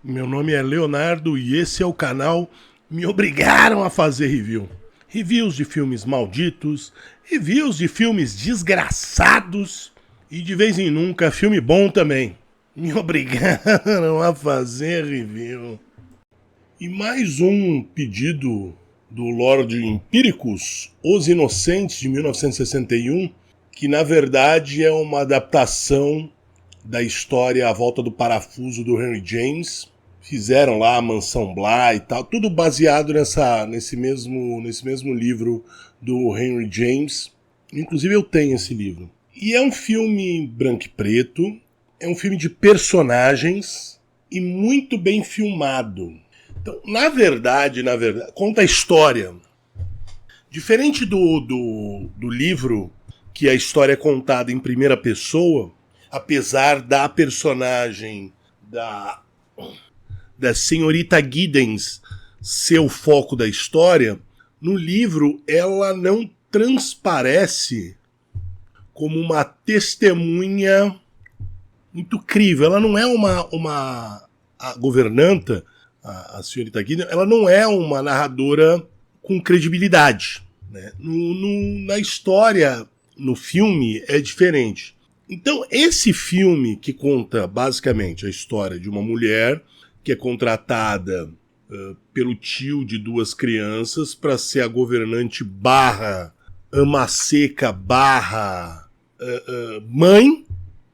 Meu nome é Leonardo e esse é o canal Me Obrigaram a Fazer Review. Reviews de filmes malditos, reviews de filmes desgraçados e de vez em nunca filme bom também. Me obrigaram a fazer review. E mais um pedido do Lorde Empíricos, Os Inocentes, de 1961, que na verdade é uma adaptação da história A Volta do Parafuso do Henry James. Fizeram lá a Mansão Bly e tal, tudo baseado nesse mesmo livro do Henry James. Inclusive eu tenho esse livro. E é um filme branco e preto, é um filme de personagens e muito bem filmado. Então, na verdade, conta a história. Diferente do livro, que a história é contada em primeira pessoa, apesar da personagem da senhorita Giddens ser o foco da história, no livro ela não transparece como uma testemunha muito crível. Ela não é a governanta, a senhorita Giddens, ela não é uma narradora com credibilidade, né? Na história, no filme, é diferente. Então, esse filme que conta basicamente a história de uma mulher que é contratada pelo tio de duas crianças para ser a governante barra ama seca barra mãe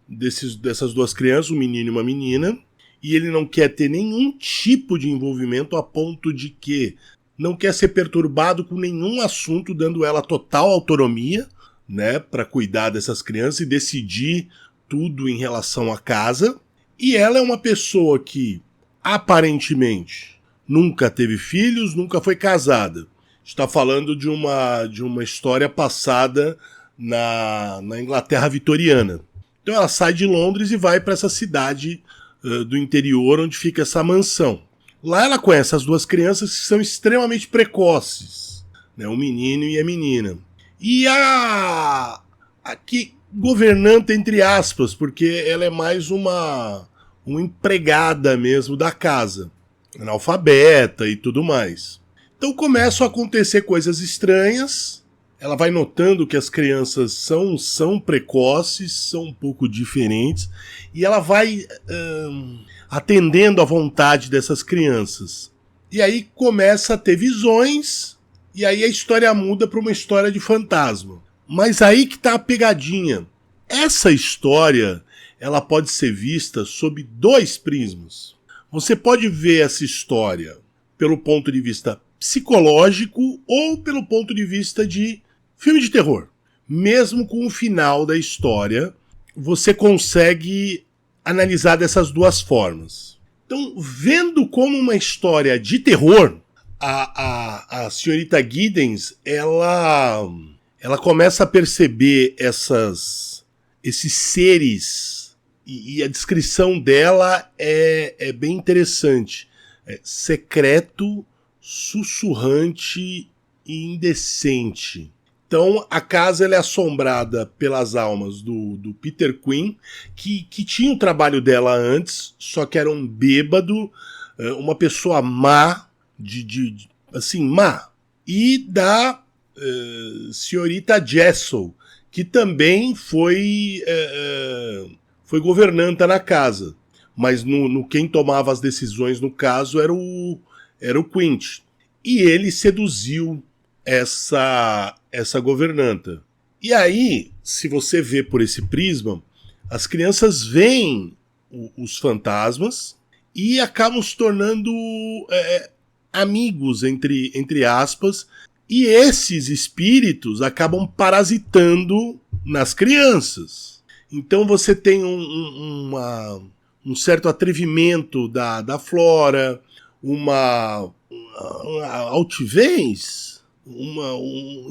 dessas duas crianças, um menino e uma menina, e ele não quer ter nenhum tipo de envolvimento a ponto de que não quer ser perturbado com nenhum assunto, dando ela total autonomia, né, para cuidar dessas crianças e decidir tudo em relação à casa. E ela é uma pessoa que aparentemente nunca teve filhos, nunca foi casada. Está falando de uma história passada na Inglaterra vitoriana. Então ela sai de Londres e vai para essa cidade do interior onde fica essa mansão. Lá ela conhece as duas crianças que são extremamente precoces, né, o menino e a menina. E a que governanta, entre aspas, porque ela é mais uma empregada mesmo da casa, analfabeta e tudo mais. Então começam a acontecer coisas estranhas, ela vai notando que as crianças são precoces, são um pouco diferentes, e ela vai atendendo à vontade dessas crianças. E aí começa a ter visões, e aí a história muda para uma história de fantasma. Mas aí que tá a pegadinha. Essa história, ela pode ser vista sob dois prismas. Você pode ver essa história pelo ponto de vista psicológico ou pelo ponto de vista de filme de terror. Mesmo com o final da história, você consegue analisar dessas duas formas. Então, vendo como uma história de terror, a senhorita Giddens, ela começa a perceber esses seres, e a descrição dela é bem interessante. É secreto, sussurrante e indecente. Então a casa ela é assombrada pelas almas do Peter Quinn, que tinha o trabalho dela antes, só que era um bêbado, uma pessoa má, assim, má. E da senhorita Jessel, que também foi governanta na casa. Mas no quem tomava as decisões no caso era o Quint. E ele seduziu essa governanta. E aí, se você vê por esse prisma, as crianças veem os fantasmas e acabam se tornando amigos, entre aspas, e esses espíritos acabam parasitando nas crianças. Então você tem um certo atrevimento da Flora, uma altivez, uma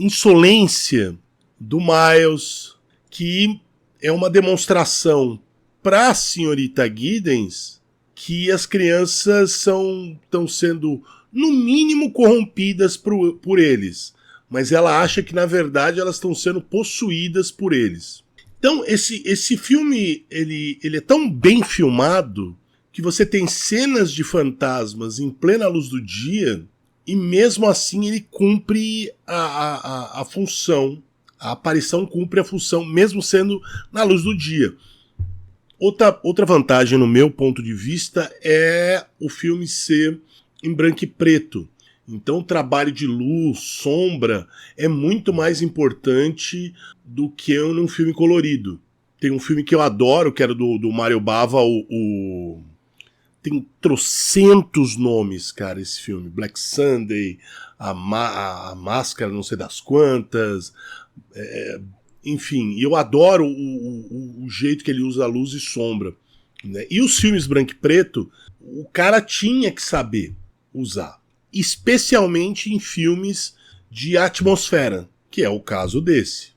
insolência do Miles, que é uma demonstração para a senhorita Giddens que as crianças estão sendo, no mínimo, corrompidas por eles. Mas ela acha que, na verdade, elas estão sendo possuídas por eles. Então, esse filme ele é tão bem filmado que você tem cenas de fantasmas em plena luz do dia e mesmo assim ele cumpre a função. A aparição cumpre a função, mesmo sendo na luz do dia. Outra vantagem, no meu ponto de vista, é o filme ser em branco e preto. Então o trabalho de luz, sombra, é muito mais importante do que num filme colorido. Tem um filme que eu adoro, que era do Mario Bava, tem trocentos nomes, cara, esse filme. Black Sunday, a Máscara, não sei das quantas. Enfim, eu adoro o jeito que ele usa luz e sombra. Né? E os filmes branco e preto, o cara tinha que saber usar. Especialmente em filmes de atmosfera, que é o caso desse.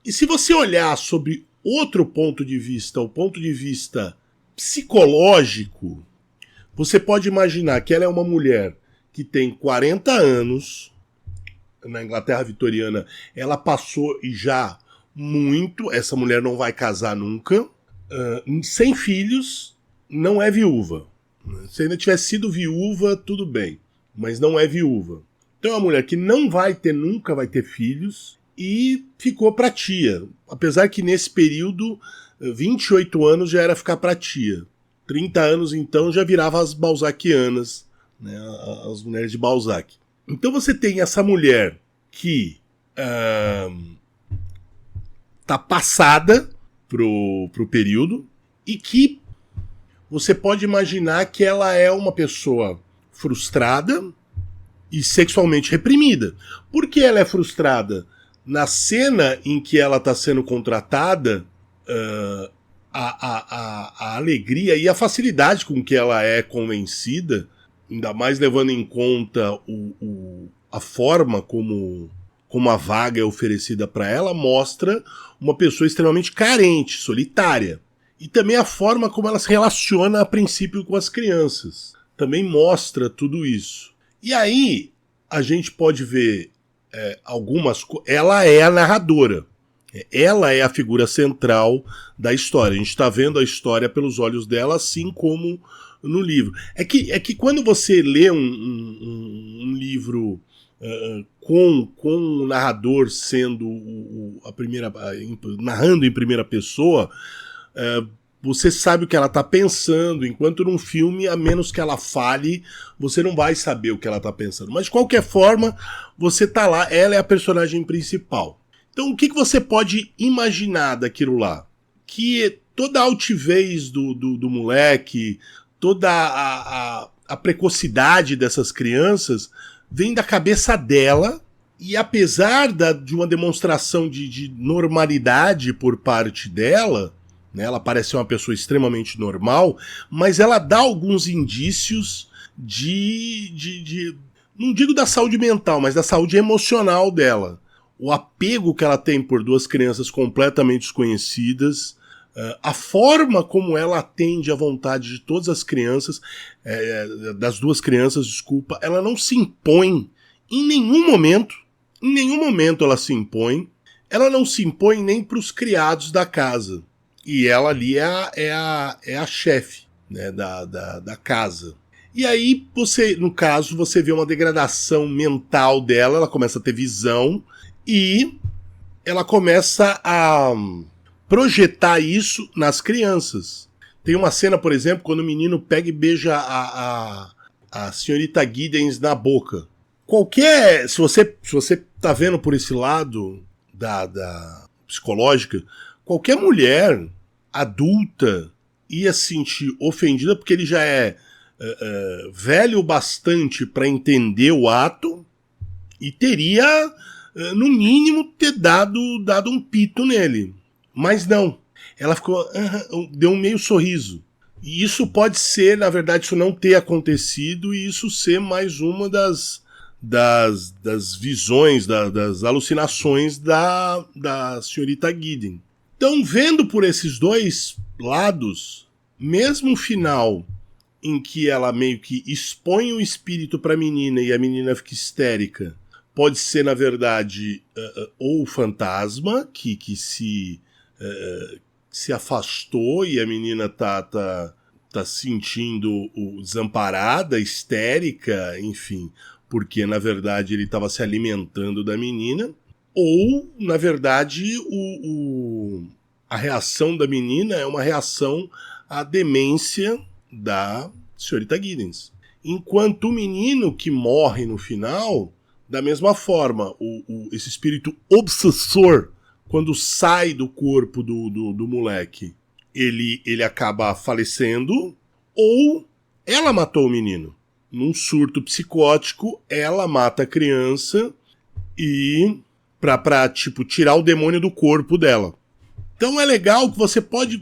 E se você olhar sobre outro ponto de vista, o ponto de vista psicológico, você pode imaginar que ela é uma mulher que tem 40 anos, na Inglaterra vitoriana, ela passou e já muito, essa mulher não vai casar nunca, sem filhos, não é viúva. Se ainda tivesse sido viúva, tudo bem, mas não é viúva. Então é uma mulher que não vai ter, nunca vai ter filhos, e ficou pra tia. Apesar que nesse período, 28 anos já era ficar pra tia. 30 anos então já virava as balzaquianas, né, as mulheres de Balzac. Então você tem essa mulher que tá passada pro período e que você pode imaginar que ela é uma pessoa frustrada e sexualmente reprimida. Por que ela é frustrada? Na cena em que ela está sendo contratada, a alegria e a facilidade com que ela é convencida, ainda mais levando em conta a forma como a vaga é oferecida para ela, mostra uma pessoa extremamente carente, solitária. E também a forma como ela se relaciona a princípio com as crianças. Também mostra tudo isso. E aí a gente pode ver algumas coisas. Ela é a narradora. Ela é a figura central da história. A gente está vendo a história pelos olhos dela, assim como no livro. É que quando você lê um livro com o narrador sendo narrando em primeira pessoa, você sabe o que ela está pensando, enquanto num filme, a menos que ela fale, você não vai saber o que ela está pensando. Mas de qualquer forma, você está lá, ela é a personagem principal. Então o que você pode imaginar daquilo lá? Que toda a altivez do moleque, toda a precocidade dessas crianças vem da cabeça dela, e apesar de uma demonstração de normalidade por parte dela, né, ela parece ser uma pessoa extremamente normal, mas ela dá alguns indícios não digo da saúde mental, mas da saúde emocional dela. O apego que ela tem por duas crianças completamente desconhecidas, a forma como ela atende à vontade de todas as crianças, das duas crianças, desculpa, ela não se impõe em nenhum momento ela se impõe, ela não se impõe nem para os criados da casa. E ela ali é a chefe, né, da casa. E aí, no caso, você vê uma degradação mental dela, ela começa a ter visão e ela começa a projetar isso nas crianças. Tem uma cena, por exemplo, quando o menino pega e beija a senhorita Giddens na boca. Se você tá vendo por esse lado da psicológica, qualquer mulher adulta ia se sentir ofendida porque ele já é velho o bastante para entender o ato e teria, no mínimo, ter dado um pito nele. Mas não. Ela ficou, deu um meio sorriso. E isso pode ser, na verdade, isso não ter acontecido e isso ser mais uma das visões, das alucinações da senhorita Giddens. Então, vendo por esses dois lados, mesmo o final em que ela meio que expõe o espírito para a menina e a menina fica histérica, pode ser, na verdade, ou o fantasma que se afastou e a menina tá tá se sentindo desamparada, histérica, enfim, porque na verdade ele estava se alimentando da menina, ou na verdade a reação da menina é uma reação à demência da senhorita Giddens. Enquanto o menino que morre no final, da mesma forma, esse espírito obsessor, quando sai do corpo do moleque, ele acaba falecendo, ou ela matou o menino. Num surto psicótico, ela mata a criança e pra tipo, tirar o demônio do corpo dela. Então é legal que você pode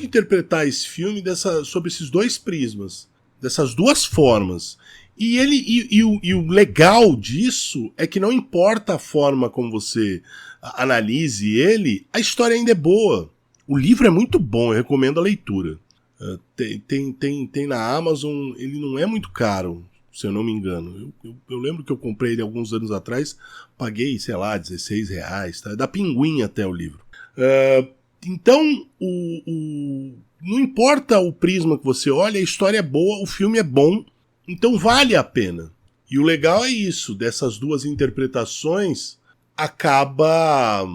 interpretar esse filme sob esses dois prismas, dessas duas formas. E o legal disso é que não importa a forma como você analise ele, a história ainda é boa. O livro é muito bom, eu recomendo a leitura. Tem na Amazon, ele não é muito caro, se eu não me engano. Eu lembro que eu comprei ele alguns anos atrás, paguei, sei lá, R$16, tá? Da Pinguim até o livro. Então, não importa o prisma que você olha, a história é boa, o filme é bom, então vale a pena. E o legal é isso, dessas duas interpretações, acaba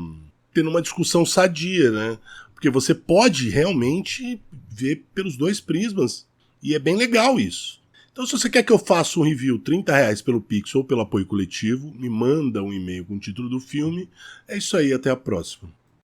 tendo uma discussão sadia, né? Porque você pode realmente ver pelos dois prismas. E é bem legal isso. Então, se você quer que eu faça um review R$30 pelo Pix ou pelo apoio coletivo, me manda um e-mail com o título do filme. É isso aí, até a próxima.